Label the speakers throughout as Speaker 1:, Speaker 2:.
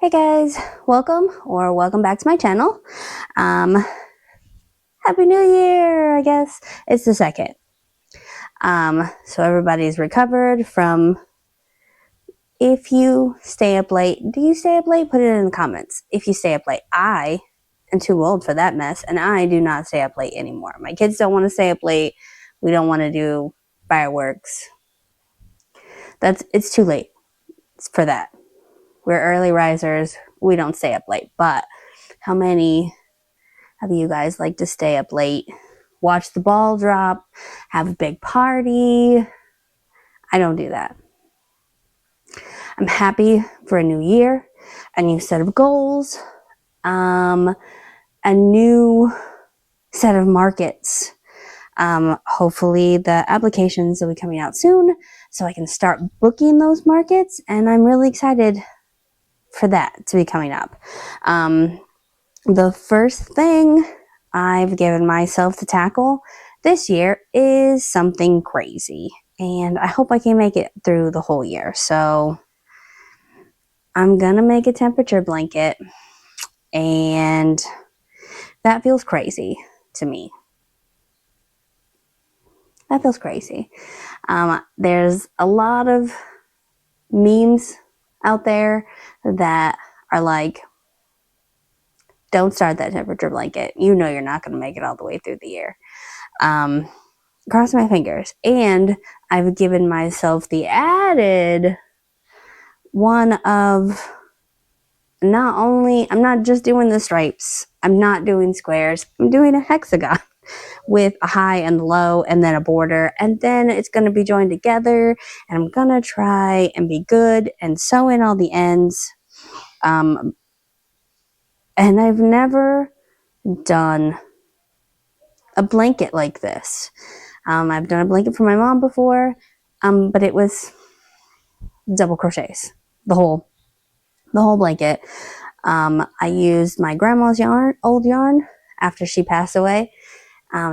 Speaker 1: Hey guys, welcome back to my channel. Happy New Year, I guess. It's the 2nd. So everybody's recovered from, if you stay up late, do you stay up late? Put it in the comments. If you stay up late, I am too old for that mess, and I do not stay up late anymore. My kids don't want to stay up late. We don't want to do fireworks. It's too late for that. We're early risers. We don't stay up late, but how many of you guys like to stay up late, watch the ball drop, have a big party? I don't do that. I'm happy for a new year, a new set of goals, a new set of markets. Hopefully the applications will be coming out soon so I can start booking those markets, and I'm really excited for that to be coming up. The first thing I've given myself to tackle this year is something crazy, and I hope I can make it through the whole year. So I'm gonna make a temperature blanket, and that feels crazy to me. That feels crazy. There's a lot of memes out there that are like, don't start that temperature blanket. You know you're not going to make it all the way through the year. Cross my fingers. And I've given myself the added one of, not only, I'm not just doing the stripes, I'm not doing squares, I'm doing a hexagon with a high and low and then a border, and then it's going to be joined together, and I'm going to try and be good and sew in all the ends. And I've never done a blanket like this. I've done a blanket for my mom before, but it was double crochets, the whole blanket. I used my grandma's old yarn after she passed away.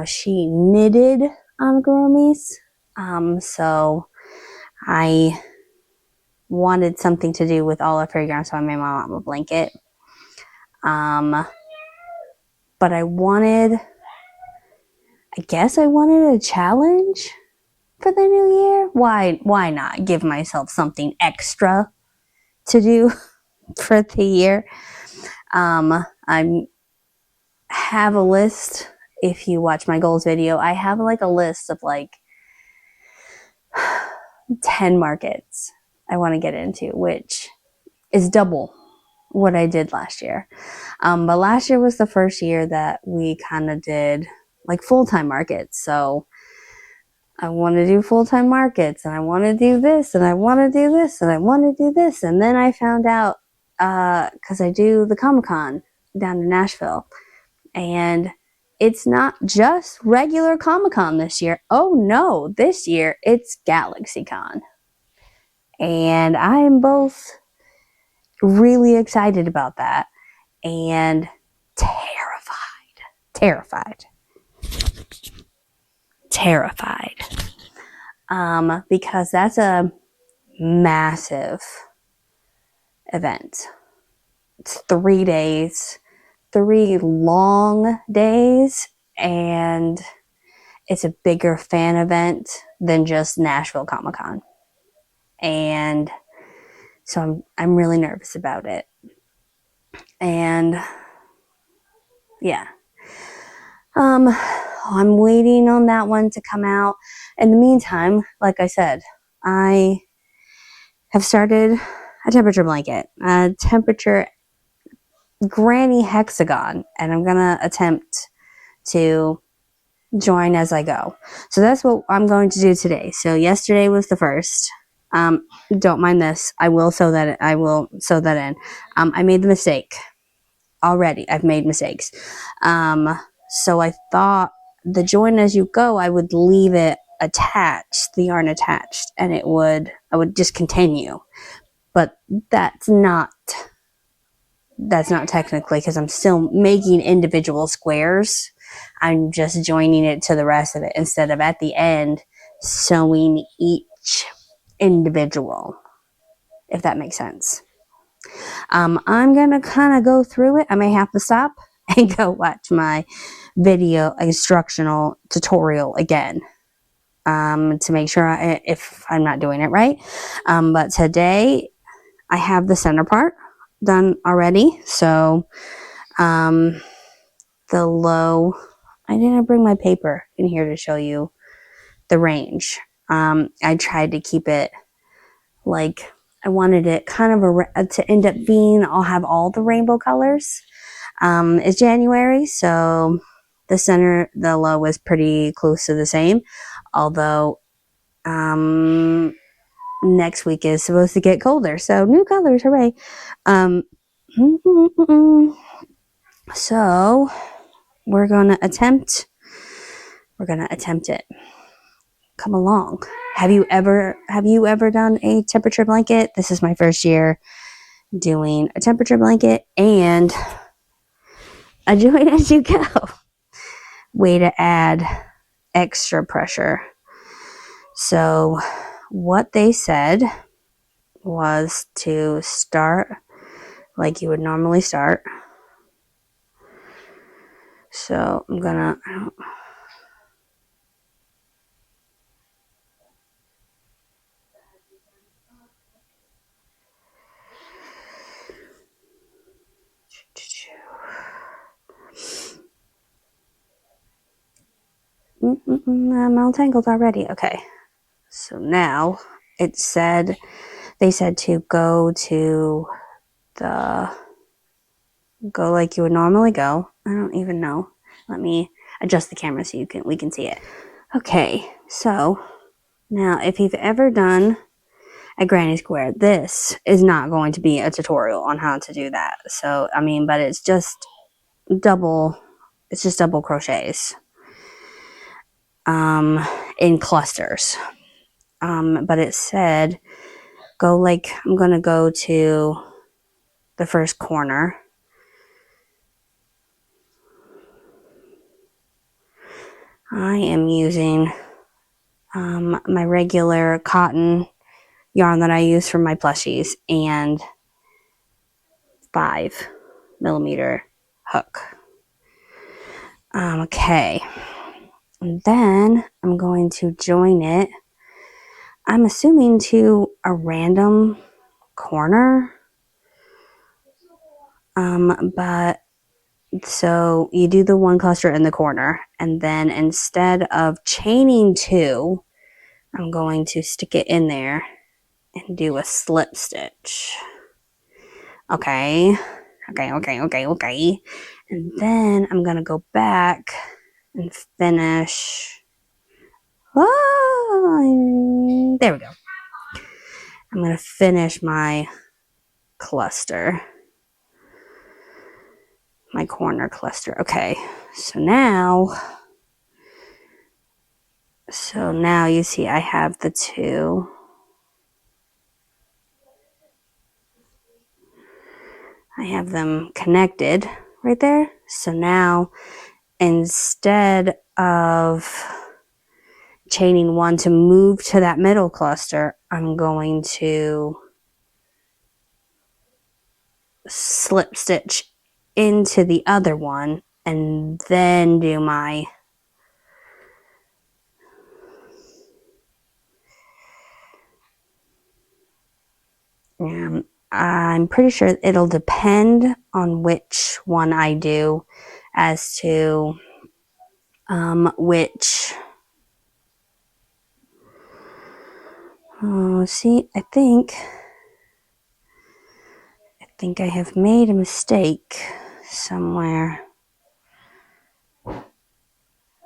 Speaker 1: She knitted amigurumis, so I wanted something to do with all of her yarn, so I made my mom a blanket. But I wanted a challenge for the new year. Why not give myself something extra to do for the year? I have a list. If you watch my goals video, I have like a list of like 10 markets I want to get into, which is double what I did last year. But last year was the first year that we kind of did like full-time markets. So I want to do full-time markets, and I want to do this, and I want to do this, and I want to do this. And then I found out, because I do the Comicon down in Nashville, and it's not just regular Comicon this year. Oh no, this year it's GalaxyCon. And I am both really excited about that and terrified. Because that's a massive event. It's 3 days, 3 long days, and it's a bigger fan event than just Nashville Comic Con. And so I'm really nervous about it. And yeah. I'm waiting on that one to come out. In the meantime, like I said, I have started a temperature blanket, a temperature granny hexagon, and I'm gonna attempt to join as I go. So that's what I'm going to do today. So yesterday was the first. Don't mind this. I will sew that in. I made the mistake already. I've made mistakes. So I thought the join as you go, I would leave it attached, the yarn attached, and I would just continue. But that's not technically, because I'm still making individual squares. I'm just joining it to the rest of it instead of at the end sewing each individual, if that makes sense. I'm gonna kind of go through it. I may have to stop and go watch my video instructional tutorial again, to make sure if I'm not doing it right. But today I have the center part done already. So the low, I didn't bring my paper in here to show you the range. I tried to keep it like, I wanted it kind of to end up being, I'll have all the rainbow colors. It's January, so the low is pretty close to the same. Although, next week is supposed to get colder, so new colors, hooray. So we're gonna attempt it. Come along. Have you ever done a temperature blanket? This is my first year doing a temperature blanket, and a join as you go. Way to add extra pressure. So what they said was to start like you would normally start. So I'm gonna, I'm all tangled already. Okay. So now they said to go like you would normally go. I don't even know. Let me adjust the camera so we can see it. Okay. So now if you've ever done a granny square, this is not going to be a tutorial on how to do that. So, I mean, but it's just double crochets, in clusters. But it said, I'm going to go to the first corner. I am using, my regular cotton yarn that I use for my plushies and 5mm hook. Okay. And then I'm going to join it, I'm assuming, to a random corner. But so you do the one cluster in the corner, and then instead of chaining 2, I'm going to stick it in there and do a slip stitch. Okay. And then I'm going to go back and finish. Oh, there we go. I'm going to finish my cluster. My corner cluster. Okay. So now you see I have the 2. I have them connected right there. So now, instead of chaining 1 to move to that middle cluster, I'm going to slip stitch into the other one and then do my I'm pretty sure it'll depend on which one I do as to which. See, I think I have made a mistake somewhere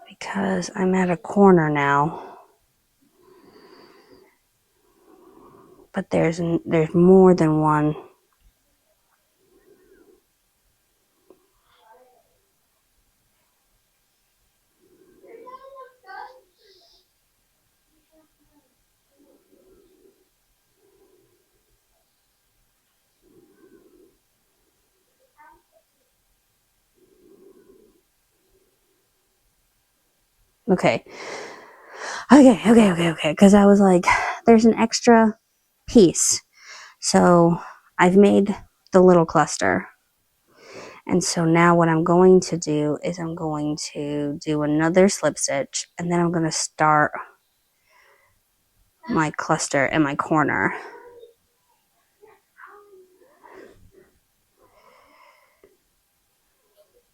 Speaker 1: because I'm at a corner now. But there's more than one. Okay. Because I was like, there's an extra piece. So I've made the little cluster. And so now what I'm going to do is I'm going to do another slip stitch, and then I'm going to start my cluster in my corner.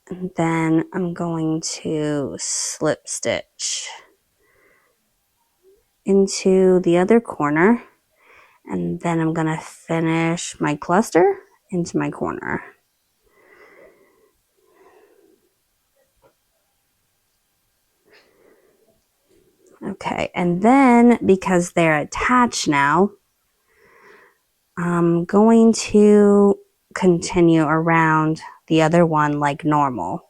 Speaker 1: And then I'm going to slip stitch into the other corner, and then I'm going to finish my cluster into my corner. Okay, and then because they're attached now, I'm going to continue around the other one like normal.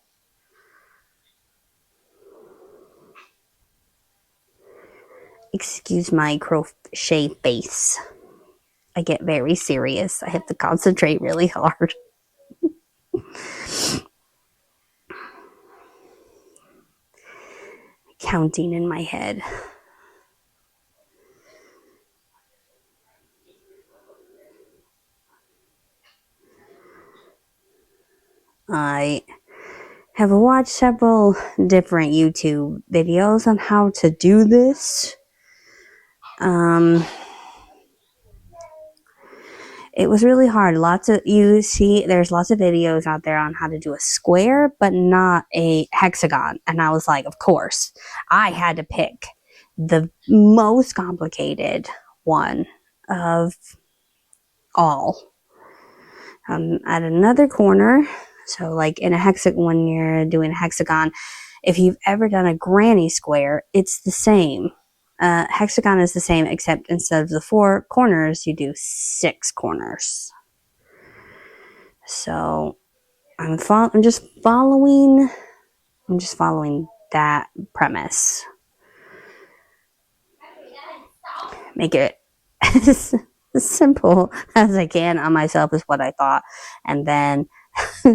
Speaker 1: Excuse my crochet face. I get very serious. I have to concentrate really hard. Counting in my head. I have watched several different YouTube videos on how to do this. It was really hard. There's lots of videos out there on how to do a square, but not a hexagon. And I was like, of course, I had to pick the most complicated one of all. At another corner, so like in a hexagon, when you're doing a hexagon, if you've ever done a granny square, it's the same. Hexagon is the same, except instead of the 4 corners, you do 6 corners. So I'm just following that premise. Make it as simple as I can on myself is what I thought, and then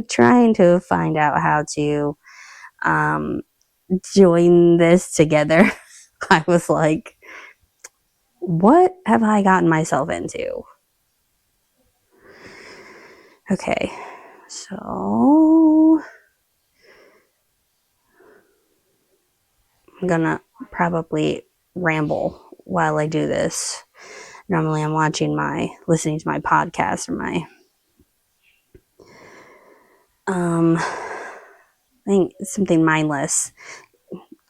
Speaker 1: trying to find out how to join this together. I was like, what have I gotten myself into? Okay, so I'm gonna probably ramble while I do this. Normally I'm listening to my podcast or I think something mindless.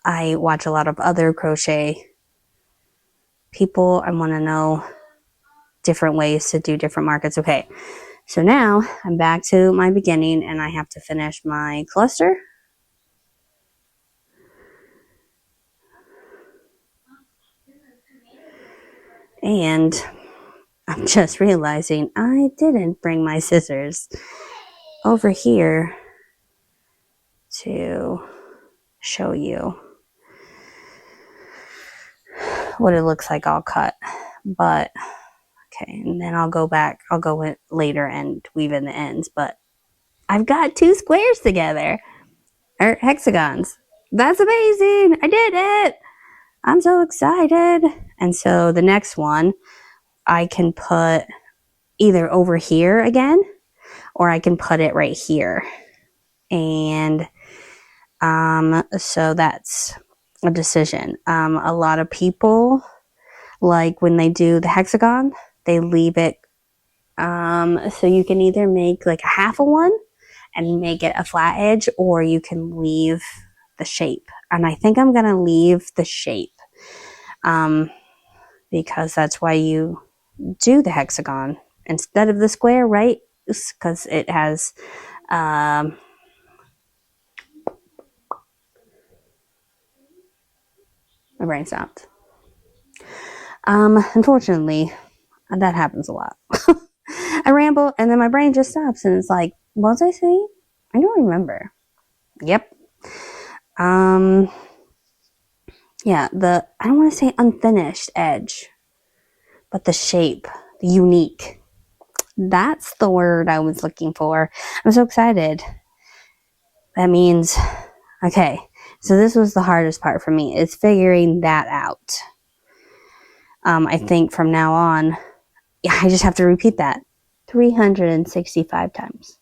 Speaker 1: I watch a lot of other crochet people. I want to know different ways to do different markets. Okay, so now I'm back to my beginning and I have to finish my cluster. And I'm just realizing I didn't bring my scissors over here to show you what it looks like all cut. But okay, and then I'll go in later and weave in the ends. But I've got 2 squares together, or hexagons. That's amazing! I did it! I'm so excited. And so the next one I can put either over here again, or I can put it right here. And so that's a decision. A lot of people, like when they do the hexagon, they leave it so you can either make like a half of one and make it a flat edge, or you can leave the shape. And I think I'm gonna leave the shape because that's why you do the hexagon instead of the square, right? Because it has my brain stopped. Unfortunately, that happens a lot. I ramble and then my brain just stops and it's like, what was I saying? I don't remember. Yep. Yeah, I don't want to say unfinished edge, but the shape, the unique. That's the word I was looking for. I'm so excited. That means, okay, so this was the hardest part for me, is figuring that out. I think from now on, I just have to repeat that 365 times.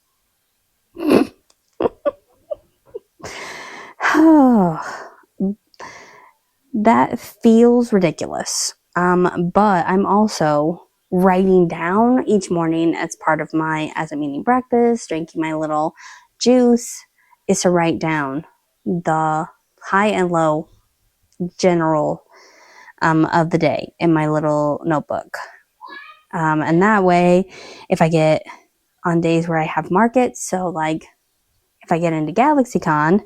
Speaker 1: Oh, that feels ridiculous. But I'm also writing down each morning as part of as I'm eating breakfast, drinking my little juice, is to write down the high and low general of the day in my little notebook. And that way, if I get on days where I have markets, so like if I get into GalaxyCon,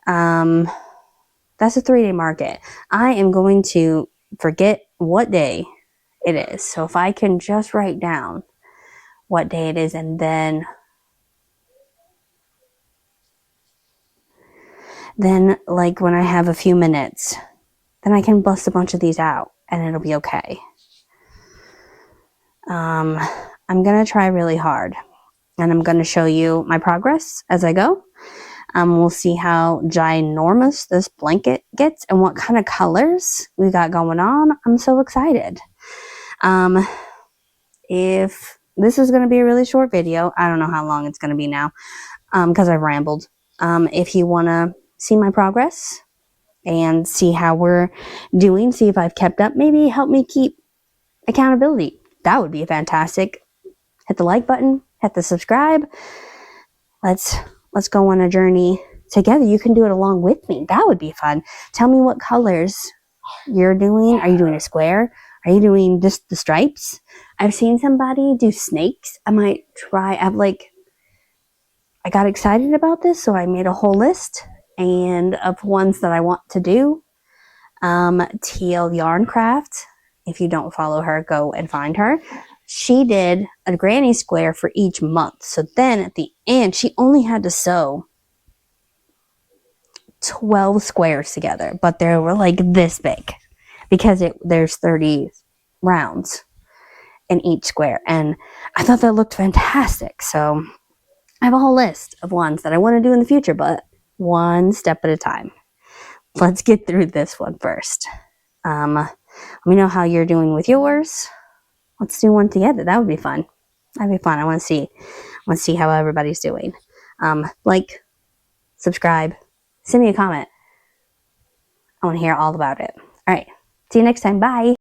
Speaker 1: that's a 3-day market. I am going to forget what day it is. So if I can just write down what day it is, and then like when I have a few minutes, then I can bust a bunch of these out and it'll be okay. I'm going to try really hard, and I'm going to show you my progress as I go. We'll see how ginormous this blanket gets and what kind of colors we got going on. I'm so excited. If this is going to be a really short video, I don't know how long it's going to be now, because I've rambled. If you want to see my progress and see how we're doing, see if I've kept up, maybe help me keep accountability, that would be fantastic. Hit the like button, hit the subscribe. Let's go on a journey together. You can do it along with me. That would be fun. Tell me what colors you're doing. Are you doing a square? Are you doing just the stripes? I've seen somebody do snakes. I might try. I got excited about this, so I made a whole list and of ones that I want to do. TL Yarn Craft. If you don't follow her, go and find her. She did a granny square for each month. So then at the end, she only had to sew 12 squares together, but they were like this big because there's 30 rounds in each square. And I thought that looked fantastic. So I have a whole list of ones that I want to do in the future, but one step at a time. Let's get through this one first. Let me know how you're doing with yours. Let's do one together. That would be fun. That'd be fun. I want to see how everybody's doing. Like, subscribe, send me a comment. I want to hear all about it. All right. See you next time. Bye.